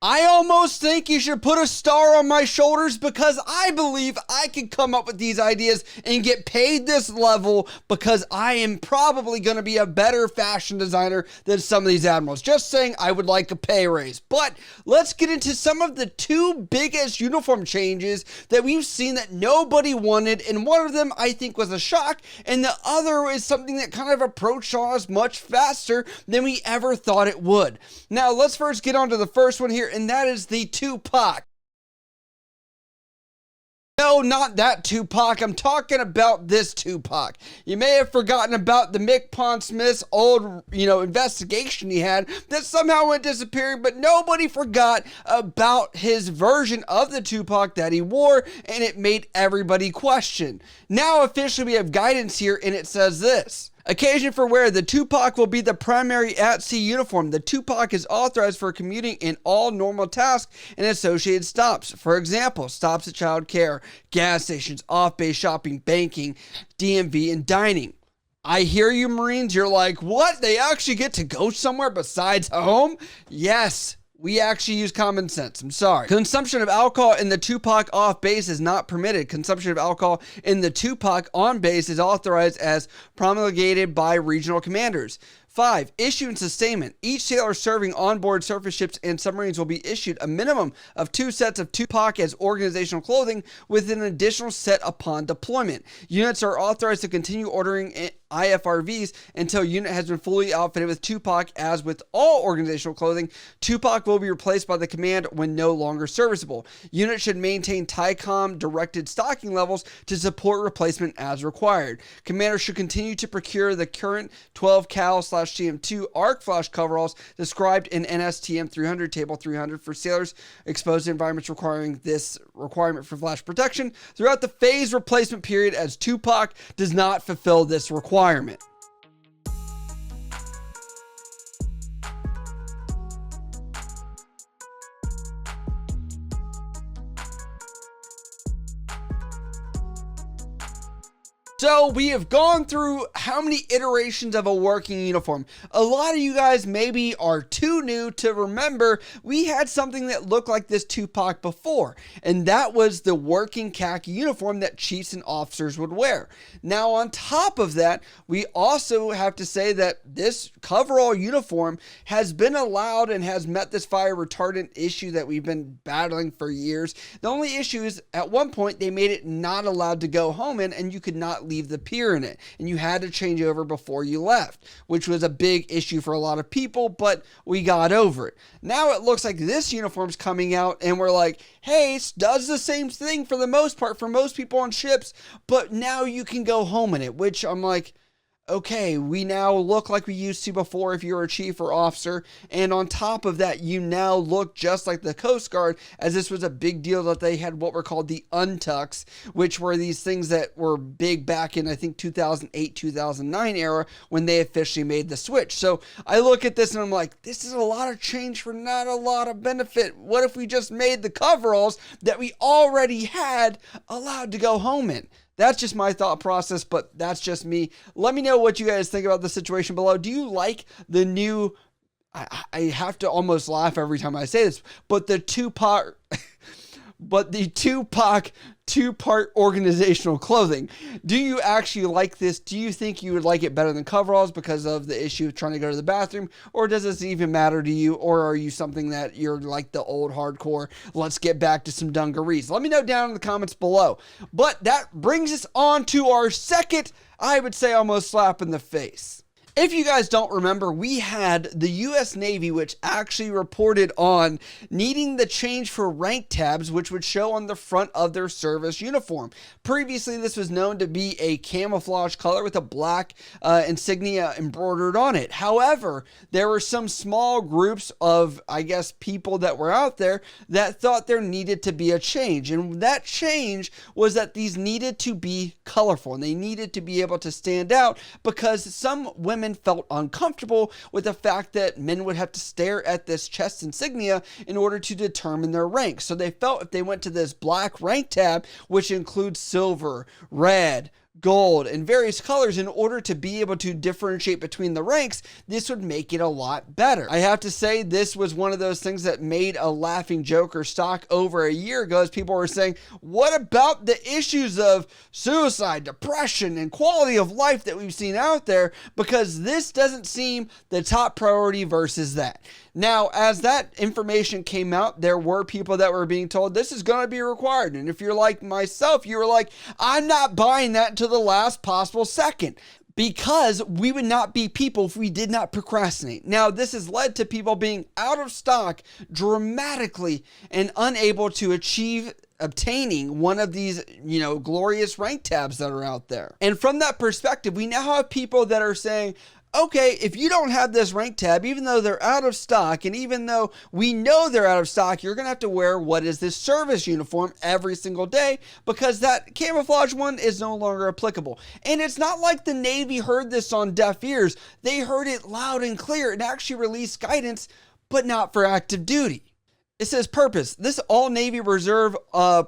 I almost think you should put a star on my shoulders because I believe I can come up with these ideas and get paid this level because I am probably going to be a better fashion designer than some of these admirals. Just saying, I would like a pay raise. But let's get into some of the two biggest uniform changes that we've seen that nobody wanted. And one of them I think was a shock, and the other is something that kind of approached us much faster than we ever thought it would. Now, let's first get on to the first one here, and that is the Tupac. No, not that Tupac. I'm talking about this Tupac. You may have forgotten about the Mick Pondsmith's old, investigation he had that somehow went disappearing, but nobody forgot about his version of the Tupac that he wore, and it made everybody question. Now, officially, we have guidance here, and it says this. Occasion for wear. The Tupac will be the primary at-sea uniform. The Tupac is authorized for commuting in all normal tasks and associated stops. For example, stops at child care, gas stations, off-base shopping, banking, DMV, and dining. I hear you, Marines. You're like, what? They actually get to go somewhere besides home? Yes. We actually use common sense. I'm sorry. Consumption of alcohol in the Tupac off base is not permitted. Consumption of alcohol in the Tupac on base is authorized as promulgated by regional commanders. 5. Issue and sustainment. Each sailor serving onboard surface ships and submarines will be issued a minimum of 2 sets of Tupac as organizational clothing with an additional set upon deployment. Units are authorized to continue ordering IFRVs until unit has been fully outfitted with Tupac. As with all organizational clothing, Tupac will be replaced by the command when no longer serviceable. Unit should maintain TICOM directed stocking levels to support replacement as required. Commander should continue to procure the current 12 cal/CM2 arc flash coveralls described in NSTM 300 table 300 for sailors exposed to environments requiring this requirement for flash protection throughout the phase replacement period, as Tupac does not fulfill this requirement. So we have gone through how many iterations of a working uniform? A lot of you guys maybe are too new to remember we had something that looked like this Tupac before, and that was the working khaki uniform that chiefs and officers would wear. Now, on top of that, we also have to say that this coverall uniform has been allowed and has met this fire retardant issue that we've been battling for years. The only issue is at one point they made it not allowed to go home in, and you could not leave the pier in it, and you had to change over before you left, which was a big issue for a lot of people, but we got over it. Now it looks like this uniform's coming out, and we're like, hey, it does the same thing for the most part for most people on ships, but now you can go home in it, which I'm like, okay, we now look like we used to before if you're a chief or officer, and on top of that, you now look just like the Coast Guard, as this was a big deal that they had what were called the untucks, which were these things that were big back in, I think, 2008, 2009 era when they officially made the switch. So I look at this and I'm like, this is a lot of change for not a lot of benefit. What if we just made the coveralls that we already had allowed to go home in? That's just my thought process, but that's just me. Let me know what you guys think about the situation below. Do you like the new, I have to almost laugh every time I say this, but the Tupac two-part organizational clothing. Do you actually like this? Do you think you would like it better than coveralls because of the issue of trying to go to the bathroom? Or does this even matter to you? Or are you something that you're like the old hardcore, let's get back to some dungarees? Let me know down in the comments below. But that brings us on to our second, I would say, almost slap in the face. If you guys don't remember, we had the U.S. Navy, which actually reported on needing the change for rank tabs, which would show on the front of their service uniform. Previously, this was known to be a camouflage color with a black insignia embroidered on it. However, there were some small groups of, I guess, people that were out there that thought there needed to be a change. And that change was that these needed to be colorful and they needed to be able to stand out, because some women felt uncomfortable with the fact that men would have to stare at this chest insignia in order to determine their rank. So they felt if they went to this black rank tab, which includes silver, red, gold, and various colors in order to be able to differentiate between the ranks. This would make it a lot better. I have to say, this was one of those things that made a laughing joke or stock over a year ago, as people were saying, what about the issues of suicide, depression, and quality of life that we've seen out there? Because this doesn't seem the top priority versus that. Now, as that information came out, there were people that were being told this is going to be required. And if you're like myself, you were like, I'm not buying that until the last possible second, because we would not be people if we did not procrastinate. Now, this has led to people being out of stock dramatically and unable to obtaining one of these, glorious rank tabs that are out there. And from that perspective, we now have people that are saying, okay, if you don't have this rank tab, even though they're out of stock, and even though we know they're out of stock, you're going to have to wear what is this service uniform every single day, because that camouflage one is no longer applicable. And it's not like the Navy heard this on deaf ears. They heard it loud and clear and actually released guidance, but not for active duty. It says purpose. This all-Navy Reserve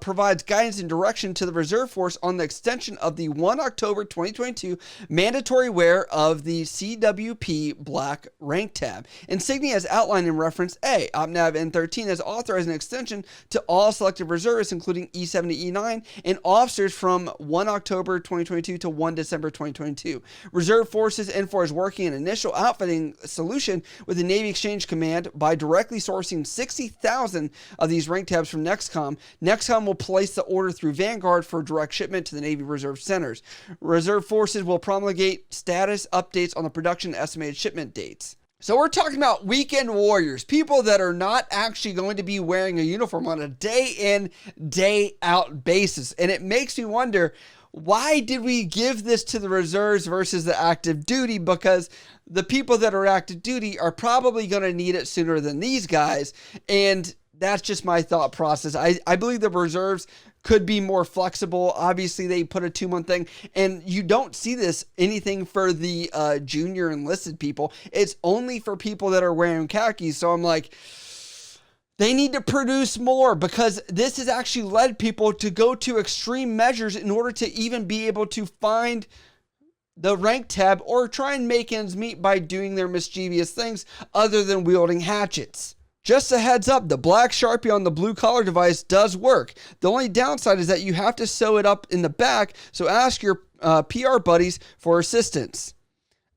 provides guidance and direction to the Reserve Force on the extension of the 1 October 2022 mandatory wear of the CWP Black Rank Tab. Insignia as outlined in reference A. OpNav N13 has authorized an extension to all selected reservists, including E7 to E9, and officers from 1 October 2022 to 1 December 2022. Reserve Forces N4 is working an initial outfitting solution with the Navy Exchange Command by directly sourcing 60,000 of these rank tabs from NEXCOM. NEXCOM will place the order through Vanguard for direct shipment to the Navy Reserve Centers. Reserve Forces will promulgate status updates on the production and estimated shipment dates. So we're talking about weekend warriors, people that are not actually going to be wearing a uniform on a day in, day out basis. And it makes me wonder, why did we give this to the reserves versus the active duty? Because the people that are active duty are probably going to need it sooner than these guys. And that's just my thought process. I believe the reserves could be more flexible. Obviously, they put a 2-month thing, and you don't see this anything for the junior enlisted people. It's only for people that are wearing khakis. So I'm like, they need to produce more, because this has actually led people to go to extreme measures in order to even be able to find the rank tab or try and make ends meet by doing their mischievous things other than wielding hatchets. Just a heads up, the black Sharpie on the blue collar device does work. The only downside is that you have to sew it up in the back, so ask your PR buddies for assistance.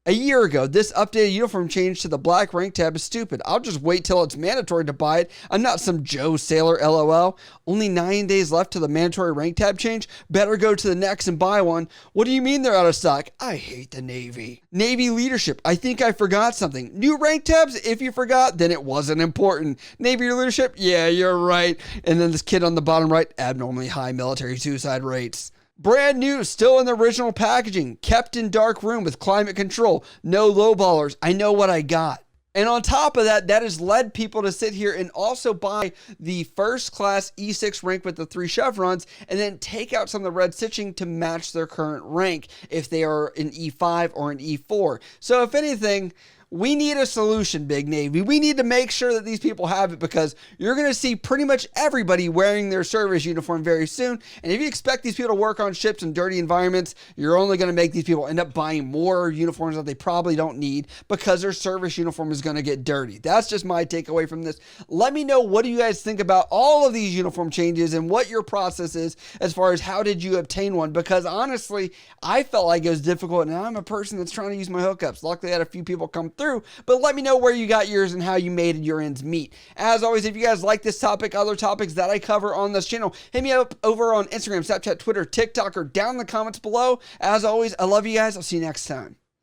A year ago, this updated uniform change to the black rank tab is stupid. I'll just wait till it's mandatory to buy it. I'm not some Joe Sailor LOL. Only 9 days left to the mandatory rank tab change. Better go to the next and buy one. What do you mean they're out of stock? I hate the Navy. Navy leadership. I think I forgot something. New rank tabs? If you forgot, then it wasn't important. Navy leadership? Yeah, you're right. And then this kid on the bottom right, abnormally high military suicide rates. Brand new, still in the original packaging, kept in dark room with climate control, no lowballers. I know what I got. And on top of that, that has led people to sit here and also buy the first class E6 rank with the 3 chevrons, and then take out some of the red stitching to match their current rank if they are an E5 or an E4. So if anything, we need a solution, Big Navy. We need to make sure that these people have it, because you're going to see pretty much everybody wearing their service uniform very soon. And if you expect these people to work on ships in dirty environments, you're only going to make these people end up buying more uniforms that they probably don't need, because their service uniform is going to get dirty. That's just my takeaway from this. Let me know, what do you guys think about all of these uniform changes and what your process is as far as how did you obtain one? Because honestly, I felt like it was difficult, and I'm a person that's trying to use my hookups. Luckily, I had a few people come through, but let me know where you got yours and how you made your ends meet. As always, if you guys like this topic, other topics that I cover on this channel, hit me up over on Instagram, Snapchat, Twitter, TikTok, or down in the comments below. As always, I love you guys. I'll see you next time.